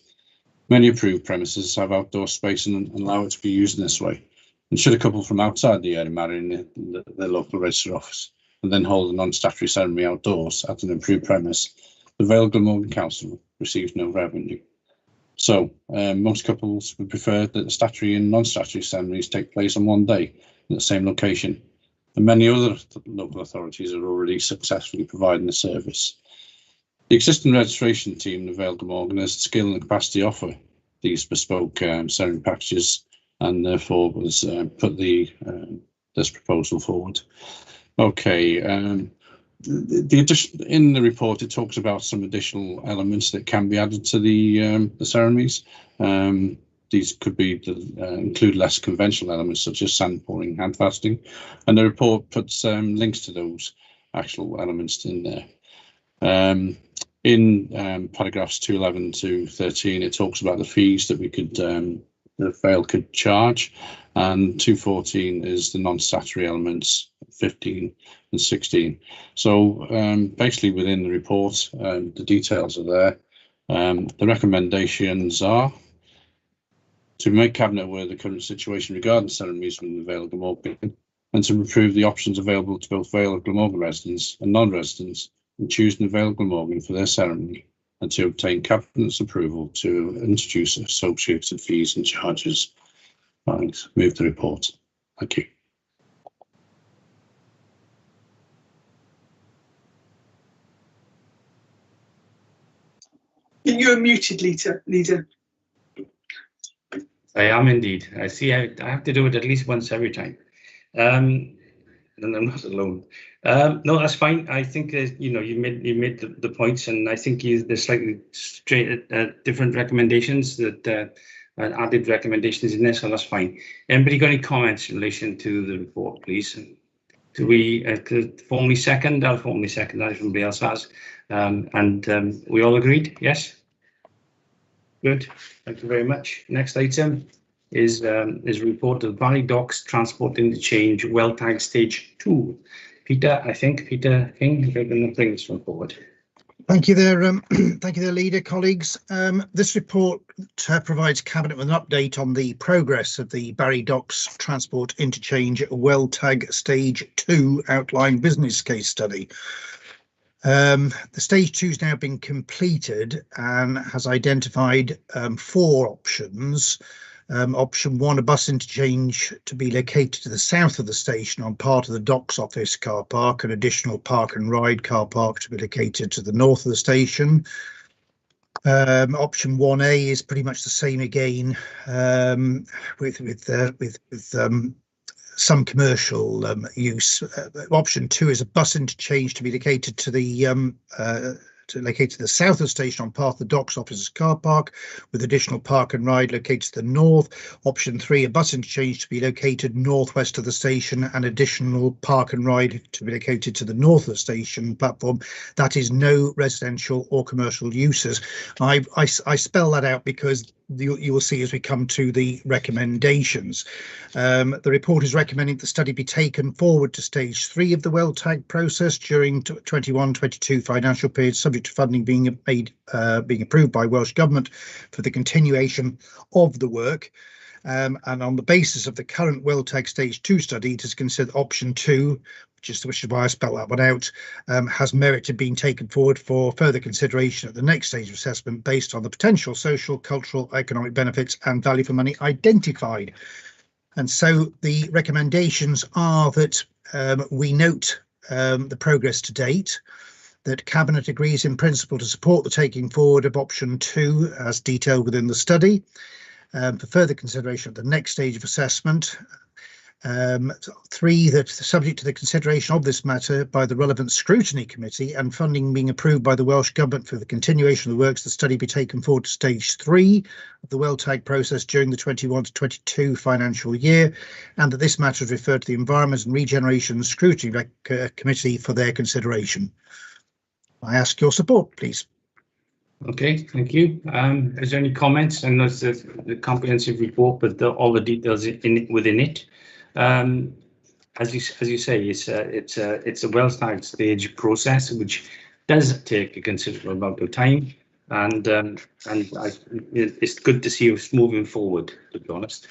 Many approved premises have outdoor space and allow it to be used in this way. And should a couple from outside the area marry in their local register office and then hold a non-statutory ceremony outdoors at an approved premise, the Vale of Glamorgan Council receives no revenue. So most couples would prefer that the statutory and non-statutory ceremonies take place on one day in the same location. And many other local authorities are already successfully providing the service. The existing registration team in Vale of Glamorgan has the skill and capacity to offer these bespoke ceremony packages, and therefore was put this proposal forward. Okay, the addition in the report, it talks about some additional elements that can be added to the ceremonies. These could be include less conventional elements such as sand pouring, hand fasting, and the report puts links to those actual elements in there. In paragraphs 211 to 13, it talks about the fees that we could the Vale could charge, and 214 is the non-statutory elements, 15 and 16. So basically within the report, the details are there. The recommendations are to make Cabinet aware of the current situation regarding ceremonies within the Vale of Glamorgan, and to improve the options available to both Vale of Glamorgan residents and non-residents in choosing the Vale of Glamorgan for their ceremony, and to obtain Cabinet's approval to introduce associated fees and charges. Right, move the report. Thank you. You're muted, Leader. I am indeed. I see. I have to do it at least once every time, and I'm not alone. No, that's fine. I think you made the points, and I think there's slightly different recommendations that added recommendations in there, so that's fine. Anybody got any comments in relation to the report, please? Do we formally second? I'll formally second that if somebody else has. We all agreed? Yes. Good. Thank you very much. Next item is report of Barry Docks Transport Interchange Well-Tag Stage 2. Peter, I think, Peter King, you're going to bring this one forward. Thank you there, thank you there, Leader, colleagues. This report provides Cabinet with an update on the progress of the Barry Docks Transport Interchange Well-Tag Stage 2 outline business case study. The Stage 2 has now been completed and has identified 4 options. Option 1, a bus interchange to be located to the south of the station on part of the Docks Office car park, an additional park and ride car park to be located to the north of the station. Option 1A is pretty much the same again, with some commercial use. Option 2 is a bus interchange to be located to the south of the station on part of the Docks Office's car park, with additional park and ride located to the north. Option 3, a bus interchange to be located northwest of the station and additional park and ride to be located to the north of the station platform. That is no residential or commercial uses. I spell that out because you will see as we come to the recommendations. The report is recommending the study be taken forward to stage 3 of the well-tag process during 21-22 financial period, subject to funding being approved by Welsh Government for the continuation of the work. And on the basis of the current well-tag stage 2 study, it is considered option 2, which is why I spelled that one out, has merited being taken forward for further consideration at the next stage of assessment based on the potential social, cultural, economic benefits and value for money identified. And so the recommendations are that we note the progress to date, that Cabinet agrees in principle to support the taking forward of option 2 as detailed within the study for further consideration at the next stage of assessment. 3, that subject to the consideration of this matter by the relevant scrutiny committee and funding being approved by the Welsh Government for the continuation of the works, the study be taken forward to stage 3 of the WellTag process during the 21 to 22 financial year, and that this matter is referred to the Environment and Regeneration Scrutiny Committee for their consideration. I ask your support, please. Okay, thank you. Is there any comments? I know it's the comprehensive report, but all the details within it. As you say, it's a well-started stage process which does take a considerable amount of time, and it's good to see us moving forward, to be honest.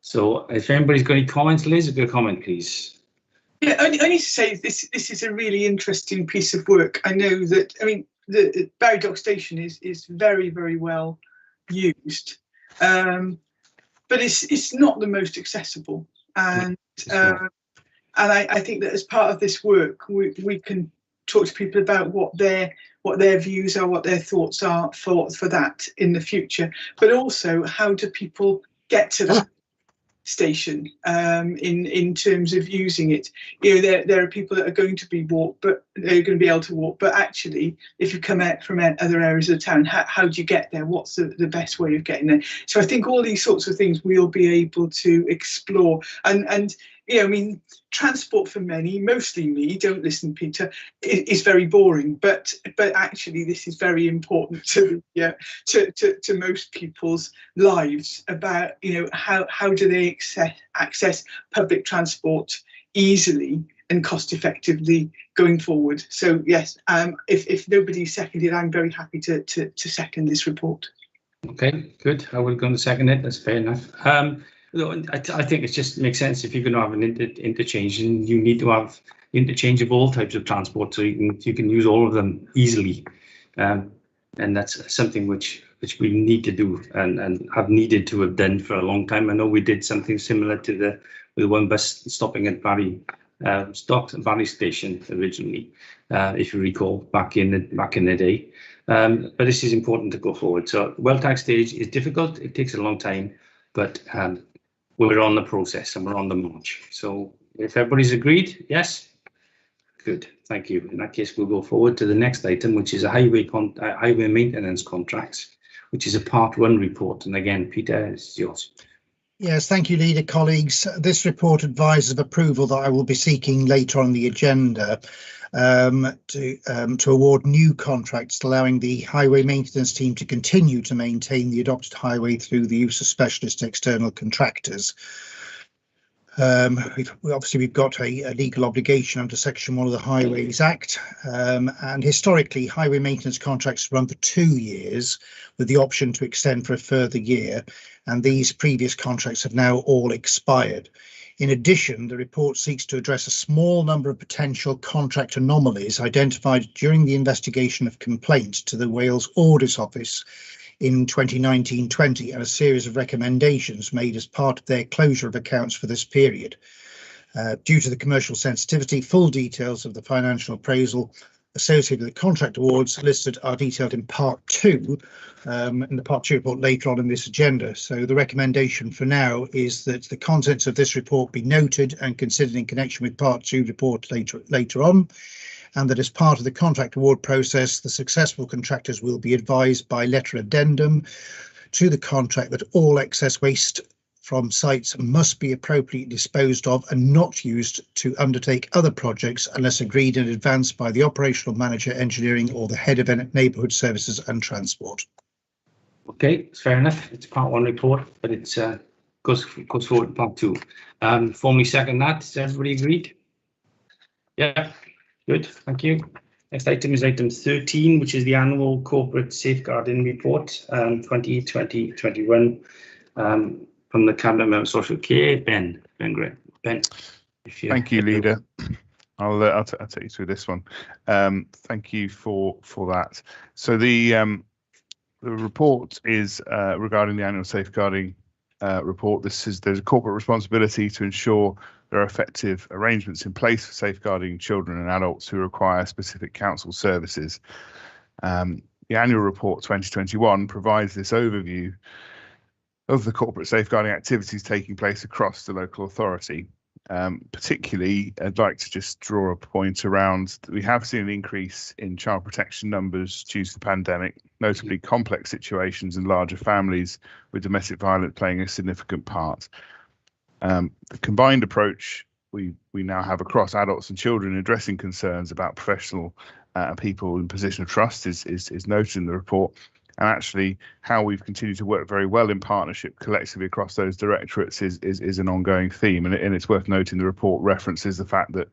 So, if anybody's got any comments, Liz, a comment, please. Yeah, only to say this is a really interesting piece of work. I know that, I mean, the Barry Dock Station is very, very well used, but it's not the most accessible. And I think that as part of this work, we can talk to people about what their views are, what their thoughts are for that in the future, but also how do people get to that station in terms of using it. You know, there are people that are going to be they're going to be able to walk, but actually if you come out from other areas of the town, how do you get there? What's the best way of getting there? So I think all these sorts of things we'll be able to explore, and you know, I mean, transport for many, mostly me, don't listen, Peter, is very boring, but actually this is very important to most people's lives about, you know, how do they access public transport easily and cost effectively going forward. So yes, if nobody's seconded, I'm very happy to second this report. Okay, good. I will go to second it. That's fair enough. I think it just makes sense if you're going to have an interchange, and you need to have interchange of all types of transport, so you can use all of them easily, and that's something which we need to do and have needed to have done for a long time. I know we did something similar to with one bus stopping at Barry Station originally, if you recall, back in the day. But this is important to go forward. So WellTag stage is difficult. It takes a long time, but we're on the process and we're on the march. So if everybody's agreed, yes, good, thank you. In that case, we'll go forward to the next item, which is a highway maintenance contracts, which is a part 1 report. And again, Peter, it's yours. Yes, thank you, Leader, colleagues. This report advises of approval that I will be seeking later on the agenda to award new contracts, allowing the highway maintenance team to continue to maintain the adopted highway through the use of specialist external contractors. We've got a legal obligation under Section 1 of the Highways Act, and historically highway maintenance contracts run for 2 years with the option to extend for a further year, and these previous contracts have now all expired. In addition, the report seeks to address a small number of potential contract anomalies identified during the investigation of complaints to the Wales Audit Office in 2019-20 and a series of recommendations made as part of their closure of accounts for this period. Due to the commercial sensitivity, full details of the financial appraisal associated with the contract awards listed are detailed in part 2 in the part 2 report later on in this agenda. So the recommendation for now is that the contents of this report be noted and considered in connection with part 2 report later on, and that as part of the contract award process, the successful contractors will be advised by letter addendum to the contract that all excess waste from sites must be appropriately disposed of and not used to undertake other projects unless agreed in advance by the operational manager, engineering, or the head of neighbourhood services and transport. Okay, it's fair enough. It's part 1 report, but it goes forward to part 2. Formally second that. Is everybody agreed? Yeah, good. Thank you. Next item is item 13, which is the annual corporate safeguarding report 2020-21. From the Cabinet Member of Social Care, Ben Gray. Ben, thank you, Leader. I'll take you through this one. Thank you for that. So the report is regarding the annual safeguarding report, there's a corporate responsibility to ensure there are effective arrangements in place for safeguarding children and adults who require specific council services. The annual report 2021 provides this overview of the corporate safeguarding activities taking place across the local authority. Particularly, I'd like to just draw a point around that we have seen an increase in child protection numbers due to the pandemic, notably complex situations and larger families with domestic violence playing a significant part. The combined approach we now have across adults and children addressing concerns about professional people in position of trust is noted in the report. And actually, how we've continued to work very well in partnership collectively across those directorates is an ongoing theme. And it's worth noting the report references the fact that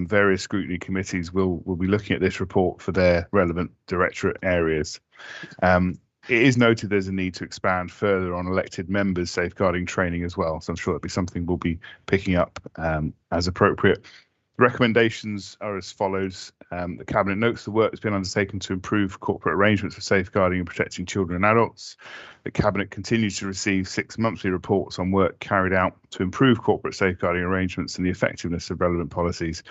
various scrutiny committees will be looking at this report for their relevant directorate areas. It is noted there's a need to expand further on elected members safeguarding training as well. So I'm sure that'll be something we'll be picking up as appropriate. The recommendations are as follows. The Cabinet notes the work that's been undertaken to improve corporate arrangements for safeguarding and protecting children and adults. The Cabinet continues to receive 6 monthly reports on work carried out to improve corporate safeguarding arrangements and the effectiveness of relevant policies.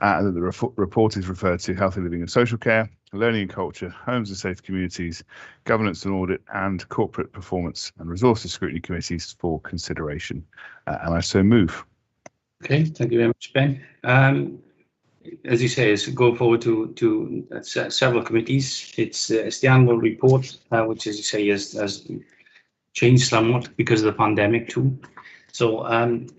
And the report is referred to healthy living and social care, learning and culture, homes and safe communities, governance and audit, and corporate performance and resources scrutiny committees for consideration. And I so move. Okay, thank you very much, Ben. As you say, it's go forward to several committees. It's the annual report, which, as you say, has changed somewhat because of the pandemic too. So I'm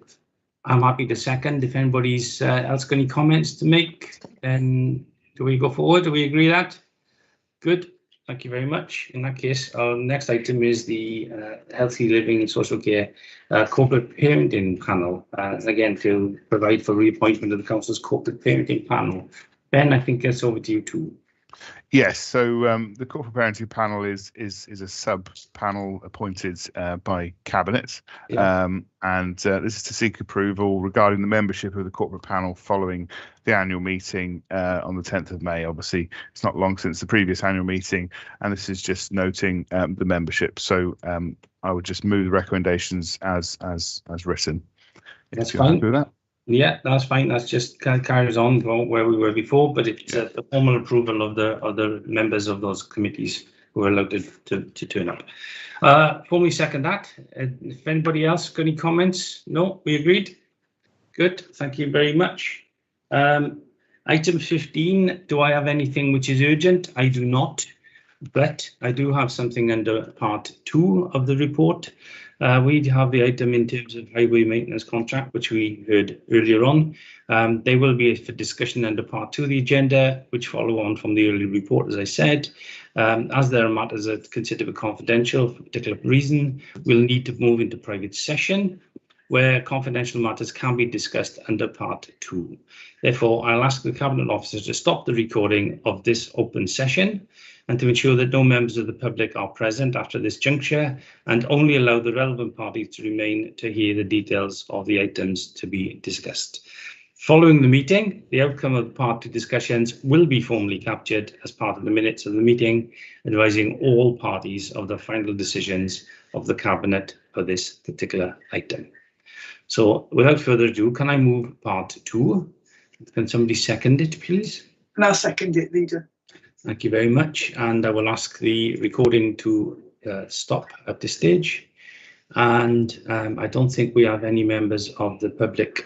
happy to second. If anybody's else got any comments to make, then do we go forward? Do we agree that? Good. Thank you very much. In that case, our next item is the Healthy Living and Social Care Corporate Parenting Panel. Again, to provide for reappointment of the Council's Corporate Parenting Panel. Ben, I think that's over to you too. Yes, so the Corporate Parenting Panel is a sub-panel appointed by Cabinet, and this is to seek approval regarding the membership of the Corporate Panel following the annual meeting on the 10th of May. Obviously, it's not long since the previous annual meeting, and this is just noting the membership. So I would just move the recommendations as written. That's fine. With that. Yeah, that's fine. That's just kind of carries on where we were before, but it's the formal approval of the members of those committees who are allowed to turn up. Formally second that. If anybody else got any comments? No, we agreed. Good. Thank you very much. Item 15. Do I have anything which is urgent? I do not, but I do have something under part 2 of the report. We have the item in terms of highway maintenance contract, which we heard earlier on. They will be for discussion under part 2 of the agenda, which follow on from the earlier report, as I said. As there are matters that are considered confidential for a particular reason, we'll need to move into private session, where confidential matters can be discussed under part 2. Therefore, I'll ask the Cabinet officers to stop the recording of this open session and to ensure that no members of the public are present after this juncture, and only allow the relevant parties to remain to hear the details of the items to be discussed. Following the meeting, the outcome of the part 2 discussions will be formally captured as part of the minutes of the meeting, advising all parties of the final decisions of the Cabinet for this particular item. So without further ado, can I move part 2? Can somebody second it, please? And I'll second it, Leader. Thank you very much. And I will ask the recording to stop at this stage. And I don't think we have any members of the public